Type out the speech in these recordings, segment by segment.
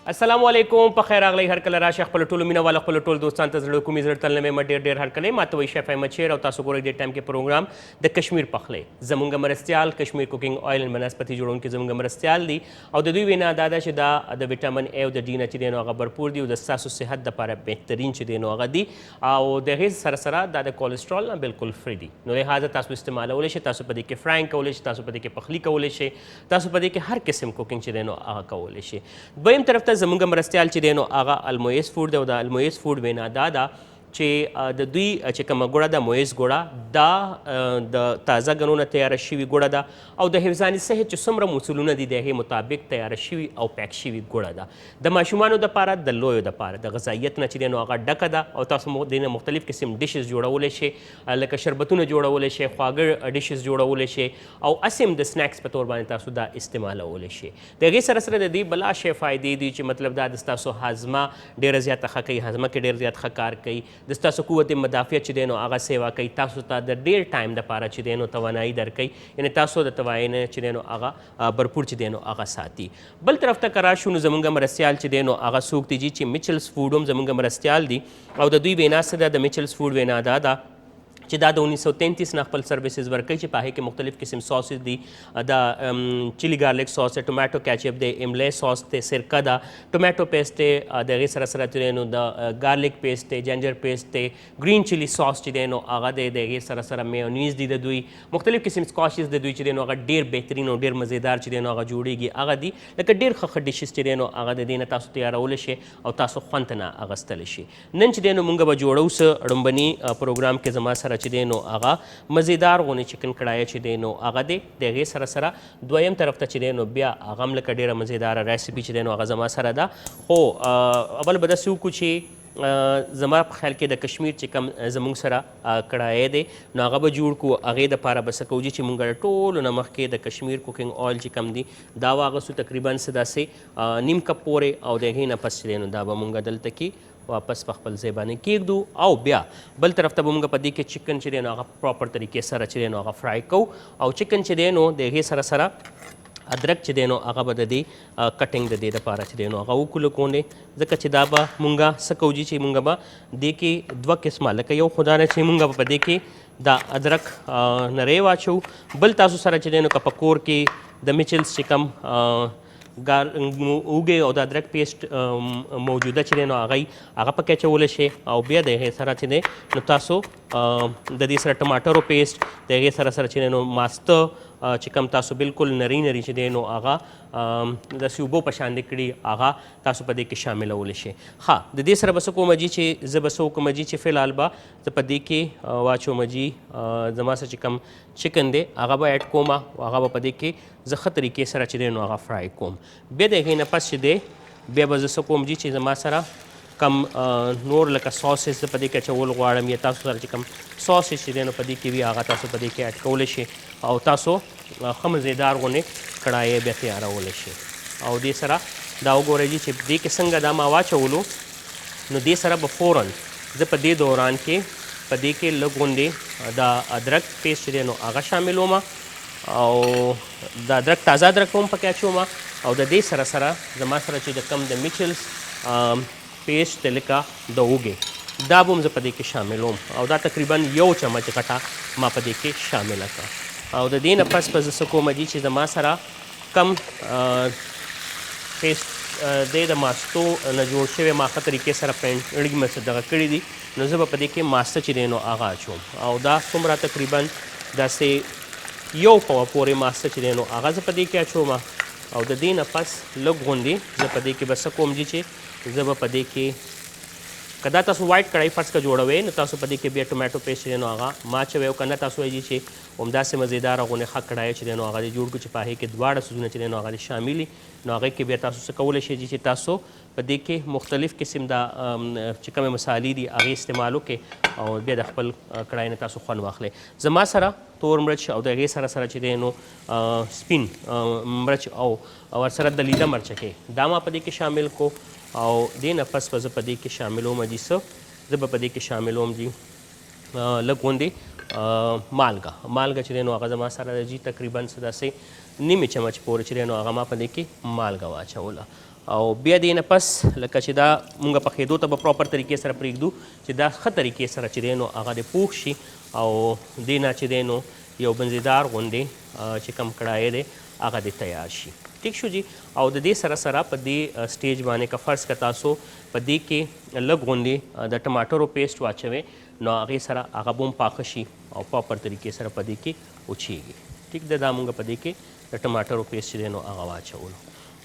अस्सलामुअलैकुम په خیر راغلی هر کله راشه خپل ټولو مینه والا خپل ټول دوستان ته زړه کومې زړه تل نه ډېر ډېر هر کله ماته وایي شیف احمد شیر او تاسو ګورئ دې ټایم کې پروګرام د کشمیر پخلی زمونږ مرستیال کشمیر کوکینګ آیل اند بنسپتي جوړونکي زمونږ مرستیال دي او د دوی وینا دا ده چې دا د ویټامین ای او د ډي نه چې دی نو هغه بھرپور دي او د ستاسو صحت دپاره بهترین چې دی نو هغه دي او د هغې سره سره دا د کولیسټرول نه بالکل فری دي نو لهذا تاسو استعمالولی شئ تاسو په دې کې فرانک کولی شئ تاسو په دې کې پخلی کولی شئ تاسو په دې کې هر قسم کوکینګ چې دی نو هغه کولی شئ دویم طرف ته زمونږ مرستیال چې دی نو هغه المویز فوډ دی او د المویز فوډ وینا دا ده چې د دوی چې کومه ګوړه ده مویز ګوړه دا د تازه ګنو نه تیاره شوي ګوړه ده او د حفظان صحت چې څومره اصولونه دي د هغې مطابق تیاره شوي او پیک شوي ګوړه ده د ماشومانو دپاره د لویو دپاره د غذایت نه چې دی نو هغه ډکه ده او تاسو دې نه مختلف قسم ډشز جوړولی شئ لکه شربتونه جوړولی شئ خواږه ډشز جوړولی شئ او هسې هم د سنیکس په طور باندې تاسو دا استعمالولی شئ د هغې سره سره د دې بلا شی فایدې دي چې مطلب دا د ستاسو هاضمه ډېره زیاته ښه کوي هاضمه کې ډېر زیات ښه کار کوي د ستاسو قوت مدافعت چې دی نو هغه سیوا کوي تاسو ته د ډېر ټایم دپاره چې دی نو توانایي درکوي یعنې تاسو د توانایي نه چې دی نو هغه بھرپور چې دی نو هغه ساتي بل طرف ته که راشو نو زموږ مرستیال چې دی نو هغه څوک دي چې میچلز فوډ هم زموږ مرستیال دي او د دوی وینا څه ده د میچلز فوډ وینا دا ده چې دا د 1933 نه خپل سروسز ورکوي چې په هغې کې مختلف قسم ساسز دي د چili ګارلک ساس دی ټومیټو کیچپ دی املی ساس دی سرکه ده ټومیټو پیسټ دی د هغې سره سره چې دی نو د ګارلک پیسټ دی جنجر پیسټ دی ګرین چلی ساس چې دی نو هغه دی د هغې سره سره میونیز دي د دوی مختلف قسم سکاشز د دوی چې دی نو هغه ډېر بهترین او ډېر مزیدار چې دی نو هغه جوړیږي هغه دي لکه ډېر ښه ښه ډشز چې دی نو هغه د دې نه تاسو تیارولی شئ او تاسو خوند ته نه اخیستلی شئ نن چې دی نو مونږ به جوړو څه ړومبني پروګرام کې زما سره چې دی نو هغه مزیدار غونې چکن کړایه چې دی نو هغه دی د هغې سره سره دویم طرف ته چې دی نو بیا هغه هم لکه ډېره مزیداره ریسپي چې دی نو هغه زما سره ده خو اول به داسې وکړو چې زما په خیال کې د کشمیر چې کوم زموږ سره کړایه دی نو هغه به جوړ کړو هغې دپاره به څه کوو چې مونږ ټولو نه مخکې د کشمیر کوکینګ آیل چې کوم دي دا واغستو تقریبا څه داسې نیم کپ پورې او د هغې نه پس چې دی نو دا به مونږ دلته کې واپس په خپل ځای باندې کېږدو او بیا بل طرف ته به مونږ په دې کې چکن چې دی نو هغه پراپر طریقې سره چې دی نو هغه فرای کوو او چکن چې دی نو د هغې سره سره ادرک چې دی نو هغه به د دې کټینګ د دې دپاره چې دی نو هغه وکړو کونې ځکه چې دا به مونږ څه کوو چې مونږ به دې کې دوه قسمه لکه یو خو دا نه چې مونږ به په دې کې دا ادرک نری واچو بل تاسو سره چې دی نو که په کور کې د میچلز چې کوم اوږې او د ادرک پیسټ موجوده چې دی نو هغه پکې اچولی شئ او بیا د هغې سره چې دی نو تاسو د دې سره ټماټرو پیسټ د هغې سره سره چې دی نو ماسته چې کوم تاسو بالکل نری نری چې دی نو هغه داسې اوبو په شان دی کړي هغه تاسو په دې کې شاملولی شئ ښه د دې سره به څه کوم جي چې زه به څه وکړم جي چې فلحال به زه په دې کې واچوم جي زما سره چې کوم چکن دی هغه به ایډ کوم او هغه به په دې کې زه ښه طریقې سره چې دی نو هغه فرای کوم بیا د هغې نه پس چې دی بیا به زه څه کوم جي چې زما سره کم نور لکه ساسز په دې کې اچول غواړم یا تاسو سره چې کوم ساسز چې دی نو په دې کې وي هغه تاسو په دې کې اډ کولی شئ او تاسو ښه مزیدار غونې کړایې بیا تیارولی شئ او دې سره دا وګورئ چې دې کې څنګه دا ما واچولو نو دې سره به فوراً زه په دې دوران کې په دې کې لږ غوندې د ادرک پیسټ چې دی نو هغه شاملوم او د ادرک تازه ادرک هم پکې اچوم او د دې سره سره زما سره چې د کم د میچلز پیسټ دی لکه د اوږې دا به هم زه په دې کې شاملوم او دا تقریبا یو چمچ غټه ما په دې کې شامله کړه او د دې نه پس به زه څه کوم چې زما سره کم پیسټ دی د ماستو نه جوړ شوی ما ښه طریقې سره پینټ مې دغه کړي دي نو زه به په دې کې ماسته چې دی نو هغه اچوم او دا څومره تقریبا داسې یو پوه پورې ماسته چې دی نو هغه زه په دې کې اچوم او د دې نه پس لږ غوندې زه په دې کې به څه کوم چې زه به په دې کې که دا تاسو وایټ کړی فرض که جوړوئ نو تاسو په دې کې بیا ټومیټو پیسټ چې دی نو هغه ما اچوئ او که نه تاسو وایي چې همداسې مزیداره غونې ښه کړایه چې دی نو هغه دې جوړ کړو چې په هغې کې دواړه څیزونه چې دی نو هغه دې شامل وي نو هغې کې بیا تاسو څه کولی شئ چې تاسو په دې کې مختلف قسم دا چې کومې مسالې دي هغې استعمال وکړئ او بیا د خپل کړایي نه تاسو خوند واخلئ زما سره تور مرچ او د هغې سره سره چې دی نو سپین مرچ او ورسره د لیده مرچکې دا ما په دې کې شامل کو او دې نه پس به زه په دې کې شاملوم جي څه زه به په دې کې شاملوم جي لږ غوندې مالګه چې دی نو هغه زما سره جي تقریبا څه داسې نیمې چمچ پورې چې دی نو هغه ما په دې کې مالګه واچوله او بیا دې نه پس لکه چې دا مونږ پخېدو ته به پراپر طریقې سره پرېږدو چې دا ښه طریقې سره چې دی نو هغه د پوخ شي او دې نه چې دی نو یو بنځېدار غوندې چې کوم کړای دی هغه دې تیار شي. ټیک شو جی. او د دې سره سره په دې سټیج باندې که فرض که تاسو په دې کې لږ غوندې د ټماټرو پیسټ واچوئ نو هغې سره هغه به هم پاخه شي او پراپر طریقې سره په دې کې وچیږي. ټیک ده. دا مونږ په دې کې د ټماټرو پیسټ چې دی نو هغه واچولو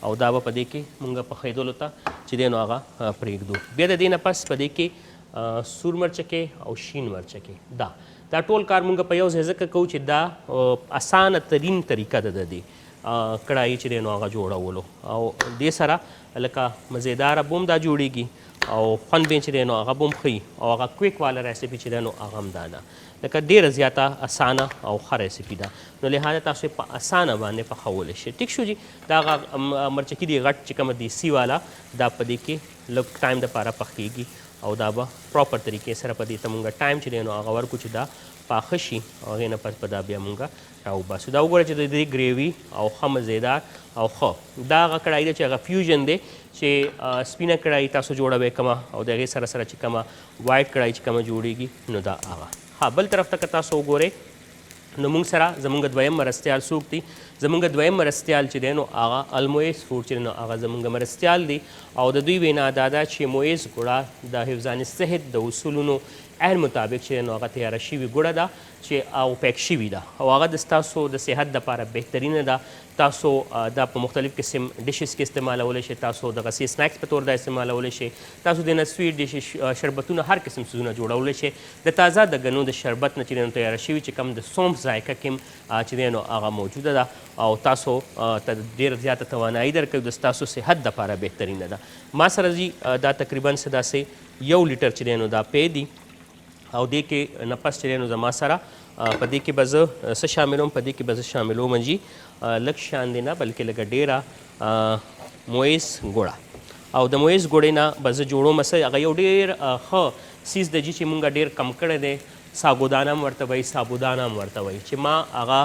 او دا به په دې کې مونږ پخېدلو ته چې دی نو هغه پرېږدو. بیا د دې نه پس په دې کې سور مرچکې او شین مرچکې دا ټول کار مونږ په یو ځای ځکه کوو چې دا اسانه ترین طریقه ده د دې کړایي چې دی نو هغه جوړولو او دې سره لکه مزیداره به هم دا جوړیږي او خوند به چې دی نو هغه به هم ښي او هغه کویک والا ریسیپي چې دی نو هغه هم دا ده لکه ډېره زیاته اسانه او ښه ریسیپي ده نو لهذا تاسو یې په اسانه باندې پخولی شئ. ټیک شو جي. دا هغه مرچکي دی غټ چې کومه دیسي والا دا په دې کې لږ ټایم دپاره پخېږي او دا به پراپر طریقې سره په دې ته مونږ ټایم چې دی نو هغه ورکړو چې دا پاخه شي او هغې نه پس په دا بیا مونږ راوباسو. دا وګوره چې د دې ګریوي او ښه مزیدار او ښه دا هغه کړایي ده چې هغه فیوژن دی چې سپینه کړایي تاسو جوړوئ کومه او د هغې سره سره چې کومه وایټ کړایي چې کومه جوړیږي نو دا هغه. ها بل طرف ته که تاسو وګورئ نو موږ سره زموږ دویم مرستیال څوک دي. زموږ دویم مرستیال چې دی نو هغه المویز فوډ چې دی نو هغه زموږ مرستیال دی او د دوی وینا دا ده چې مویز ګوړه د حفظان صحت د اصولونو عین مطابق چې نو هغه تیاره شوي ګوړه ده چې او پیک شوي ده او هغه د ستاسو د صحت دپاره بهترینه ده. تاسو دا په مختلف قسم ډشز کې استعمالولی شئ. تاسو دغسې سنیکس په طور دا استعمالولی شئ. تاسو د نه سویټ ډشز شربتونه هر قسم څیزونه جوړولی شئ. د تازه د ګنو د شربت نه چې دی نو تیاره شوي چې کوم د سونف ذایقه کې هم چې دی نو هغه موجوده ده او تاسو ته ډېره زیاته توانایي درکوي د ستاسو صحت دپاره بهترینه ده. ما سره ځي دا تقریبا څه داسې 1 لیټر چې دی نو دا پی دي او دې کې نه پس چې دی نو زما سره په دې کې به زه څه شاملوم په دې کې به زه شاملوم جي لږ شان دی نه بلکې لږه ډېره مویز ګوړه او د مویز ګوړې نه به زه جوړوم څه هغه یو ډېر ښه څیز دی جي چې مونږ ډېر کم کړی دی. ساګودانه هم ورته وایي سابودانه هم ورته وایي چې ما هغه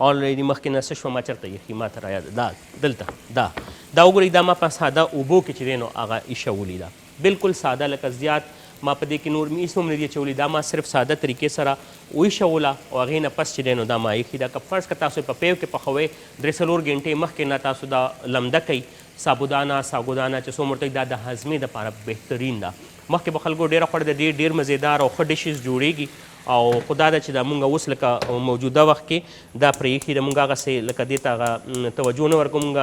الریډي مخکې نه څه شوه ما چېرته ایښي ما ته رایاد دا دلته دا وګورئ دا ما په ساده اوبو کې چې دی نو هغه ایښولي ده بالکل ساده لکه زیات ما په دې کې نور هېڅ هم نه دي اچولي دا ما صرف ساده طریقې سره وایښوله او هغې نه پس چې دی نو دا ما ایښي ده. که فرض که تاسو په پیو کې پخوئ 3-4 غنټې مخکې نه تاسو دا لمده کوئ سابودانه ساګودانه چې څومره ورته دا د هضمې دپاره بهترین ده. مخکې به خلکو ډېره خوړه د دې ډېر مزیدار او ښه ډشز جوړیږي او خو دا ده چې دا مونږ اوس لکه موجوده وخت کې دا پرې ایښي ده مونږ هغسې لکه دې ته هغه توجه نه ورکوو مونږ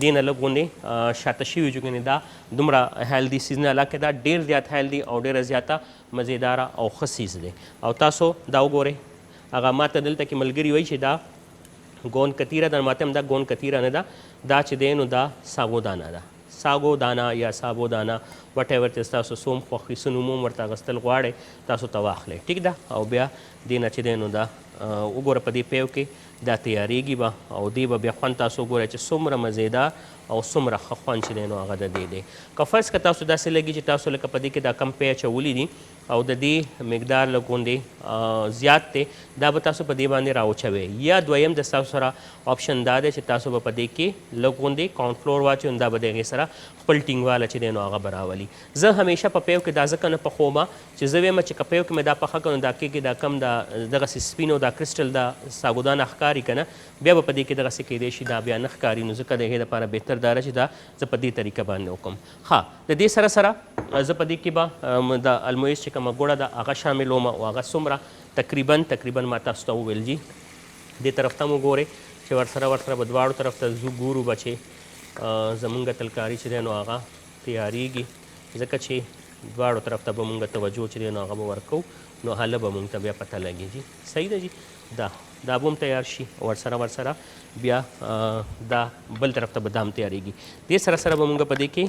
دې نه لږ غوندې شاته شوي چې ګنې دا دومره هیلدي سیز نه حالانکه دا ډېر زیات هیلدي او ډېره زیاته مزیداره او ښه سیز دی. او تاسو دا وګورئ هغه ما ته دلته کې ملګري وایي چې دا ګون کتیره ده ما ته هم دا ګون کتیره نه ده دا چې دی نو دا ساګودانه ده ساګودانه یا سابودانه وټ ایور چې تاسو څوم خوښوي څه نوم هم ورته اخیستل غواړئ تاسو ته واخلئ. ټیک ده. او بیا دې نه چې دی نو دا وګوره په دې پیو کې دا تیارېږي به او دې به بیا خوند تاسو وګورئ چې څومره مزیدار او څومره ښه خوند چې دی نو هغه د دې دی. که فرض که تاسو داسې لګي چې تاسو لکه په دې کې دا کم پی اچولي دي او د دې مقدار لږ غوندې زیات دی دا به تاسو په دې باندې راوچوئ یا دویم د تاسو سره آپشن دا دی چې تاسو به په دې کې لږ غوندې کارنفلور واچوئ دا به د هغې سره خپل ټینګواله چې دی نو هغه به راولي. زه همیشه په پیو کې دا ځکه نه پخوم چې زه وایم چې که پیو کې مې دا پخه کړم دا کېږي دا کم دا دغسې سپینو دا کرسټل دا ساګودانه ښکاري که نه بیا به په دې کې دغسې کیدی شي دا بیا نه ښکاري نو ځکه د هغې دپاره بهتر دا ده چې دا زه په دې طریقه باندې وکړم. ښه د دې سره سره زه په دې کې به د المویز چې کومه ګوړه ده هغه شاملوم او هغه څومره تقریبا ما تاسو ته وویل جي دې طرف ته مو ګورئ چې ورسره به دواړو طرف ته ځو ګورو به چې زمونږ تلکاري چې دی نو هغه تیارېږي ځکه چې دواړو طرف ته به مونږ توجه چې دی نو هغه به ورکوو نو هله به مونږ ته بیا پته لګېږي. صحیح ده جي. دا به هم تیار شي ورسره بیا دا بل طرف ته به دا هم تیارېږي. دې سره به مونږ په دې کې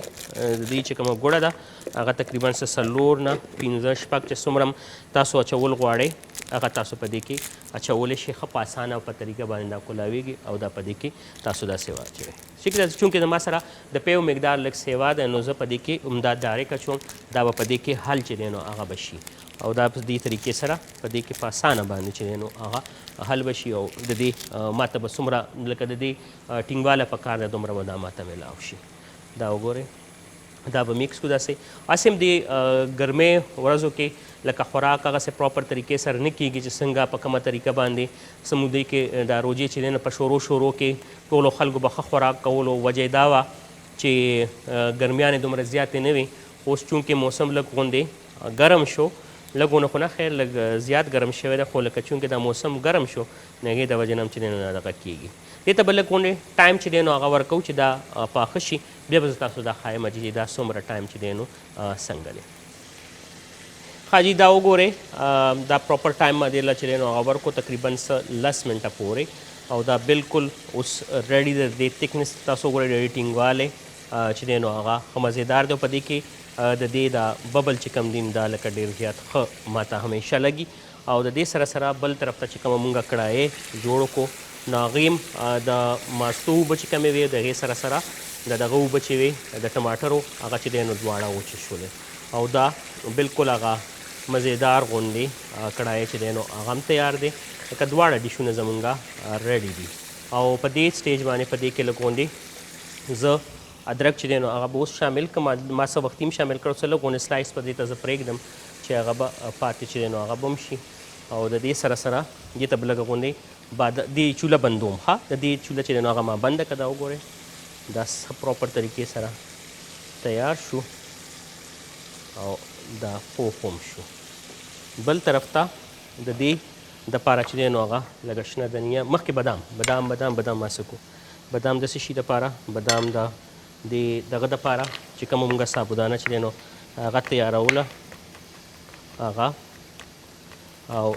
د دې چې کومه ګوړه ده هغه تقریبا 4 نه 5 شپږ چې څومره تاسو اچول غواړئ هغه تاسو په دې کې اچولی شئ ښه په اسانه او په طریقه باندې دا کولاویږي او دا په دې کې تاسو داسې واچوئ. ټیک ده. چونکې زما سره د پیو مقدار لږ سیوا ده نو زه په دې کې عمده ډایرک اچوم دا به په دې کې حل چې دی نو هغه به شي او دا په دې طریقې سره په دې کې په اسانه باندې چې دی نو هغه حل به شي او د دې ما ته به څومره لکه د دې ټینګواله په کار ده دومره به دا ما ته میلاو شي. دا وګورئ دا به میکس کړو داسې هسې هم د ګرمۍ ورځو کې لکه خوراک هغسې پراپر طریقې سره نه کېږي چې څنګه په کومه طریقه باندې څه مودې کې دا روجې چې دی نو په شورو کې ټولو خلکو به ښه خوراک کولو وجه یې دا وه چې ګرمیانې دومره زیاتې نه وي اوس چونکې موسم لږ غوندې ګرم شو لږونه خو نه خیر لږ زیات ګرم شوی دی خو لکه چونکې دا موسم ګرم شو نو هغې د وجې نه هم چې دی نو دغه کېږي دې ته به لږ غوندې ټایم چې دی نو هغه ورکوو چې دا پاخه شي بیا به زه تاسو دا ښایم چې دا څومره ټایم چې دی نو څنګه دی ښه جي دا وګورئ دا پراپر ټایم باندې چې دی نو هغه ورکو تقریبا 10 منټه پورې او دا بالکل اوس ریډي د دې تکنس تاسو وګورئ ډېرې ټینګوالی چې دی نو هغه ښه مزېدار دی او په دې کې د دې دا ببل چې کوم دي دا لکه ډېر زیات ښه ماته همیشه لګي او د دې سره سره بل طرف ته چې کومه مونږ کړایې جوړ کړو نو هغې هم د ماستو اوبه چې کومې وې د هغې سره سره د دغه اوبه چې وې د ټماټرو هغه چې دی نو دواړه وچې شولې او دا بالکل هغه مزېدار غوندې کړایې چې دی نو هغه هم تیار دی لکه دواړه ډیشونه زمونږ ریډي دي او په دې سټیج باندې په دې کې لږ غوندې زه ادرک چې دی نو هغه به اوس شامل کړم ما څه وختي هم شامل کړو څه لږ غوندې سلایس په دې ته زه پرېږدم چې هغه به پاتې چې دی نو هغه به هم شي او د دې سره سره دې ته به لږه غوندې دې چوله بندوم ښه د دې چوله چې دی نو هغه ما بنده کړه دا وګورئ دا ښه پراپر طریقې سره تیار شو او دا پوخ هم شو بل طرف ته د دې دپاره چې دی نو هغه لږه شنه دنیا مخکې بادام ما څه کړو بادام د څه شي دپاره بادام د دغه دپاره چې کومه مونږ سابودانه چې دی نو هغه تیاروله هغه او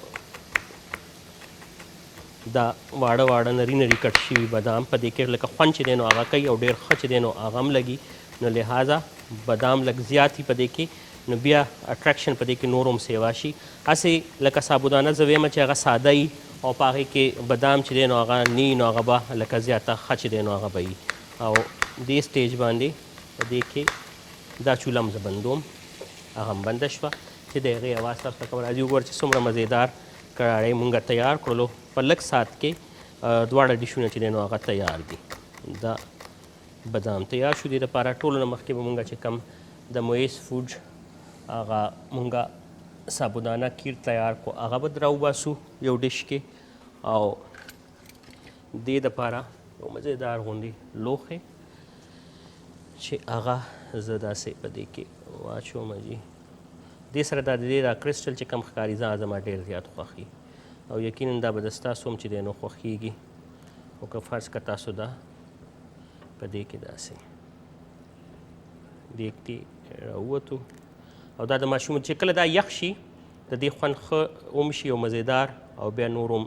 دا واړه نری کټ شوي بادام په دې کې لکه خوند چې دی نو هغه کوي او ډېر ښه چې دی نو هغه هم لګي نو لہذا بادام لږ زیات وي په دې کې نو بیا اټریکشن په دې کې نور هم سیوا شي هسې لکه سابودانه زه ویمه چې هغه ساده وي او په هغې کې بادام چې دی نو هغه نی نو هغه به لکه زیاته ښه چې دی نو هغه به وي او دې سټیج باندې په دې کې دا چوله هم زه بندوم هغه هم بنده شوه چې د هغې اواز تاسو ته کوم راځي وګوره چې څومره مزېدار کړاړی مونږ تیار کړلو په لږ ساعت کې دواړه ډیشونه چې دی نو هغه تیار دي دا بادام تیار شو دې دپاره ټولو نه مخکې به مونږ چې کم د مویس فوډ هغه مونږ سابودانه کیر تیار کو هغه به راوباسو یو ډش کې او دې دپاره یو مزېدار غوندې لوښی چې هغه زه داسې په دې کې واچوم جي دې سره دا د دې دا کرسټل چې کم ښکاري زما ډېر زیات خوښي او یقینا دا به د ستاسو هم چې دی نو خوښیږي او که فرض که تاسو دا په دې کې داسې دیګتې راووتو او دا د ماشوم چې کله دا یخ شي د دې خوند ښه هم شي او مزېدار او بیا نور هم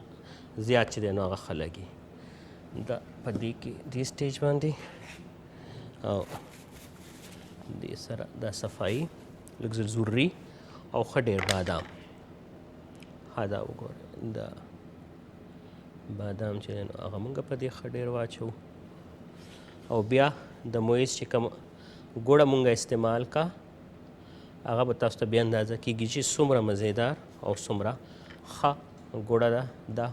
زیات چې دی نو هغه ښه لګي دا په دې کې دې سټیج باندې او دې سره دا صفایي لږ ضروري او ښه ډېر بادام ها دا وګوره دا بادام چې دی نو هغه مونږ په دې ښه ډېر واچوو او بیا د مویس چې کوم ګوړه مونږ استعمال کا هغه به تاسو ته بیا اندازه کېږي چې څومره مزېدار او څومره ښه ګوړه ده دا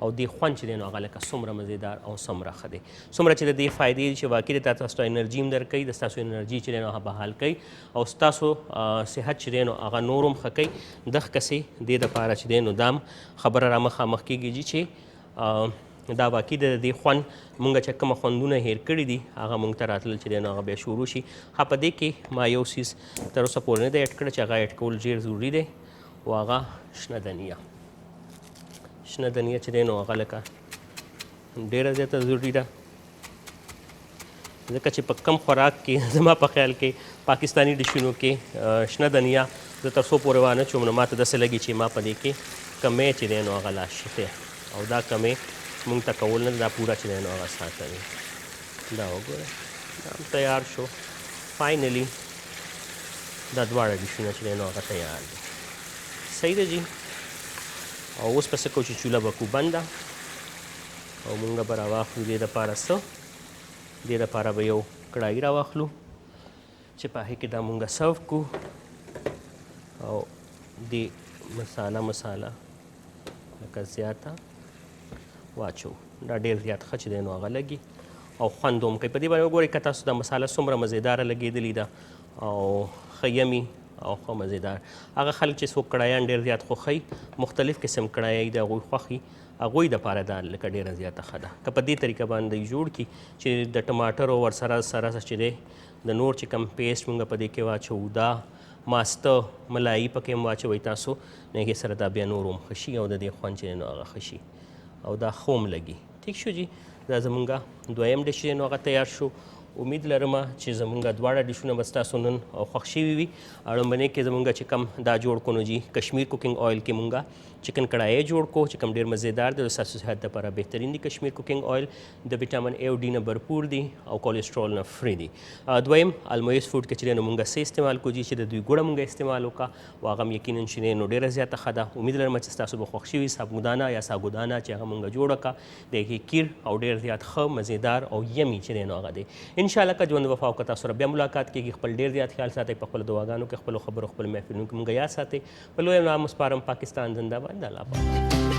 او دې خوند چې دی نو هغه لکه څومره مزېدار او څومره ښه دی څومره چې د دې فایدې چې واقعي د تاسو ته انرژي هم درکوي د ستاسو انرژي چې دی نو هغه بحال کوي او ستاسو صحت چې دی نو هغه نور هم ښه کوي دغه کسې دې دپاره چې دی نو دا هم خبره را مخامخ کېږي چې دا واقعي د دې خوند مونږ چې کومه خوندونه هیر کړي دي هغه مونږ ته راتلل چې دی نو هغه بیا شروع شي ها په دې کې ما یو څیز تر اوسه پورې نه دی اډ کړی چې هغه اډ کول ډېر ضروري دی او هغه شنه دنیا چې دی نو هغه لکه ډېره زیاته ضروري ده ځکه چې په کم خوراک کې زما په خیال کې پاکستاني ډشونو کې شنه دنیا زه تر څو پورې وانه چوم نو ماته داسې لګي چې ما په دې کې کمی چې دی نو هغه لا شته او دا کمی مونږ ته کول نه دا پوره چې دی نو هغه ساتوي دا وګوره دا هم تیار شو فاینلي دا دواړه ډشونه چې دی نو هغه تیار دي صحیح ده جي او اوس پسې کوو چې چوله به کو بنده او مونږ به راواخلو دې دپاره څه دې دپاره به یو کړایي راواخلو چې په هغې کې دا مونږ سرو کړو او دې مساله لکه زیاته واچو دا ډېر زیات ښه چې دی نو هغه لګي او خوند هم کوي. په دې باندې وګورئ که تاسو دا مساله څومره مزیداره لګېدلې ده او ښه یمي او ښه مزیدار. هغه خلک چې څوک کړایان ډېر زیات خوښوي، مختلف قسم کړایۍ د هغوی خوښي، هغوی دپاره دا لکه ډېره زیاته ښه ده. که په دې طریقه باندې جوړ کړي چې د ټماټرو ورسره چې دی د نور چې کوم پیسټ مونږ په دې کې واچوو، دا ماسته ملایي پکې هم واچوئ تاسو، نو هغې سره دا بیا نور هم ښه شي او د دې خوند چې دی نو هغه ښه شي او دا ښه هم لګي. ټیک شو جي، دا زمونږ دویم ډش دی نو هغه تیار شو. امید لرم چې زمونږ دواړه ډشونه به ستاسو نن خوښ شوي وي. اړومبنۍ کې زمونږ چې کم دا جوړ کړو نو جي کشمیر کوکنګ آیل کې مونږ چکن کړایۍ جوړ کړو چې کم ډېر مزیدار دی او ستاسو صحت دپاره بهترین دی. کشمیر کوکنګ آیل د ویټامین A او D نه بھرپور دی او کولیسټرول نه فری دی. دویم المویز فوډ کې چې دی نو مونږ څه استعمال کوو جي چې د دوی ګوړه مونږ استعمال وکړه او هغه هم یقینا چې دی نو ډېره زیاته ښه ده. امید لرم چې ستاسو به خوښ شوي سابودانه یا ساګودانه چې هغه مونږ جوړه کړه، د هغې کیر او ډېر زیات ښه مزیدار او یمي چې دی نو هغه دی. انشاءالله که ژوند وفا وکړه تاسو سره بیا ملاقات کېږي. خپل ډېر زیات خیال ساتئ، په خپلو دعاګانو کې خپلو خبرو خپل محفلونو کې مونږ یاد ساتئ. په لویه نام سپارم. پاکستان زنده باد. الله پاک.